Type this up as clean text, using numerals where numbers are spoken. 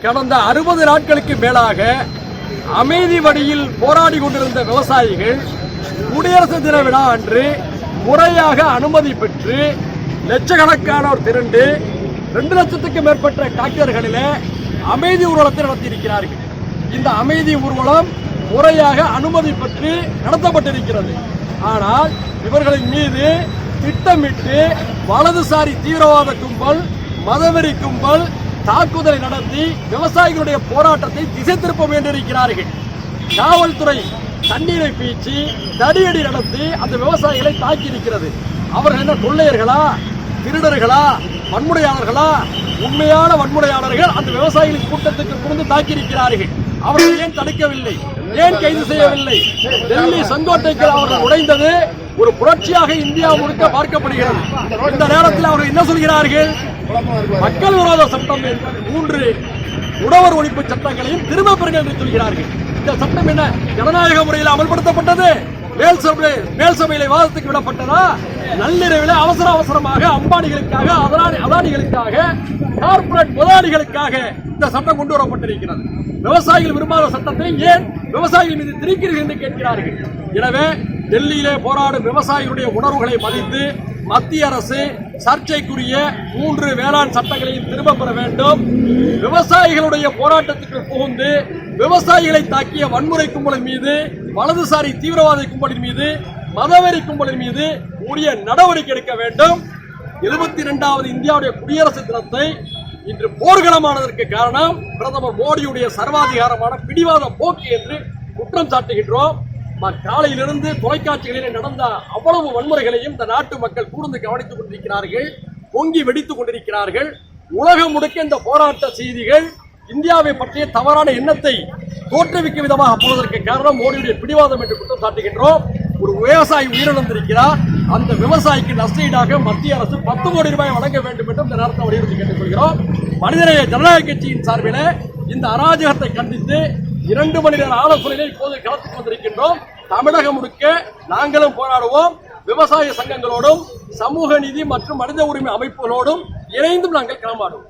கடந்த 60 நாட்களுக்கு மேலாக அமைதி வழியில் போராடி கொண்டிருந்த விவசாயிகள் குடியரசு தின விழா அன்று முறையாக அனுமதி பெற்று லட்சக்கணக்கானோர் திரண்டு 2 லட்சத்துக்கும் மேற்பட்ட டிராக்டர்களில் அமைதி ஊர்வலத்தை நடத்தியிருக்கிறார்கள். இந்த அமைதி ஊர்வலம் முறையாக அனுமதி பெற்று நடத்தப்பட்டிருக்கிறது. ஆனால் இவர்களின் மீது திட்டமிட்டு வலதுசாரி தீவிரவாத கும்பல், மதவெறி கும்பல் தாக்குதலை நடத்தி விவசாயிகளுடைய போராட்டத்தை திசை திருப்ப வேண்டியிருக்கிறார்கள். காவல்துறை தண்ணீரை பீச்சி தடியடி நடத்தி அந்த விவசாயிகளை தாக்கி இருக்கிறது. அவர்கள் என்ன கொள்ளையர்களா, திருடர்களா, வன்முறையாளர்களா? உண்மையான வன்முறையாளர்கள் அந்த விவசாயிகளின் கூட்டத்துக்கு புகுந்து தாக்கி இருக்கிறார்கள். அவர்கள் ஏன் தடுக்கவில்லை? ஏன் கைது செய்யவில்லை? டெல்லி செங்கோட்டைக்கு அவர்கள் உடைந்தது ஒரு புரட்சியாக இந்தியா முழுக்க பார்க்கப்படுகிறது. இந்த நேரத்தில் அவர்கள் என்ன சொல்கிறார்கள்? மக்கள் விரோத சட்டம் 3 உழவர் ஒழிப்பு சட்டங்களையும் திரும்ப பெறுங்கள் என்று சொல்கிறார்கள். இந்த சட்டம் என்ன ஜனநாயக முறையில் அமல்படுத்தப்பட்டது? மேல் சபையில வாதத்துக்கு விடப்பட்டதா? நள்ளிரவில் அவசரமாக அம்பானிகளுக்காக, அதானிகளுக்காக, கார்பரேட் முதலாளிகளுக்காக இந்த சட்டம் கொண்டு வரப்பட்டிருக்கிறது. விவசாயிகள் விரும்பாத சட்டத்தை ஏன் விவசாயிகள் மீது திணிக்கிறீர்கள் என்று கேட்கிறார்கள். எனவே டெல்லியிலே போராடும் விவசாயிகளுடைய உணர்வுகளை மதித்து மத்திய அரசு சர்ச்சைக்குரிய 3 வேளாண் சட்டங்களையும் திரும்ப பெற வேண்டும். விவசாயிகளுடைய போராட்டத்துக்கு புகுந்து விவசாயிகளை தாக்கிய வன்முறை கும்பலின் மீது, வலதுசாரி தீவிரவாத கும்பலின் மீது, மதவெறி கும்பலின் மீது உரிய நடவடிக்கை எடுக்க வேண்டும். 72வது இந்தியாவுடைய குடியரசு தினத்தை இன்று போர்க்களமானதற்கு காரணம் பிரதமர் மோடியுடைய சர்வாதிகாரமான பிடிவாத போக்கு என்று குற்றம் சாட்டுகின்றோம். காலையிலிருந்து தொலைக்காட்சிகளில் நடந்த அவ்வளவு வன்முறைகளையும் இந்த நாட்டு மக்கள் கூர்ந்து கவனித்துக் கொண்டிருக்கிறார்கள், பொங்கி வெடித்துக் கொண்டிருக்கிறார்கள். உலகம் முழுக்க இந்த போராட்ட செய்திகள் இந்தியாவை பற்றிய தவறான எண்ணத்தை தோற்றுவிக்கும் விதமாக போவதற்கு காரணம் மோடியுடைய பிடிவாதம் என்று குற்றம் சாட்டுகின்றோம். ஒரு விவசாயி உயிரிழந்திருக்கிறார். அந்த விவசாயிக்கு நஷ்டஈடாக மத்திய அரசு 10 கோடி ரூபாய் வழங்க வேண்டும் என்று இந்த நேரத்தை வலியுறுத்தி கேட்டுக்கொள்கிறோம். மனிதநேய ஜனநாயக கட்சியின் சார்பில் இந்த அராஜகத்தை கண்டித்து 2 மணி நேர ஆலோசனையை இப்போது களத்துக்கு வந்திருக்கின்றோம். தமிழகம் முழுக்க நாங்களும் போராடுவோம். விவசாய சங்கங்களோடும், சமூக நீதி மற்றும் மனித உரிமை அமைப்புகளோடும் இணைந்தும் நாங்கள் களமாடுவோம்.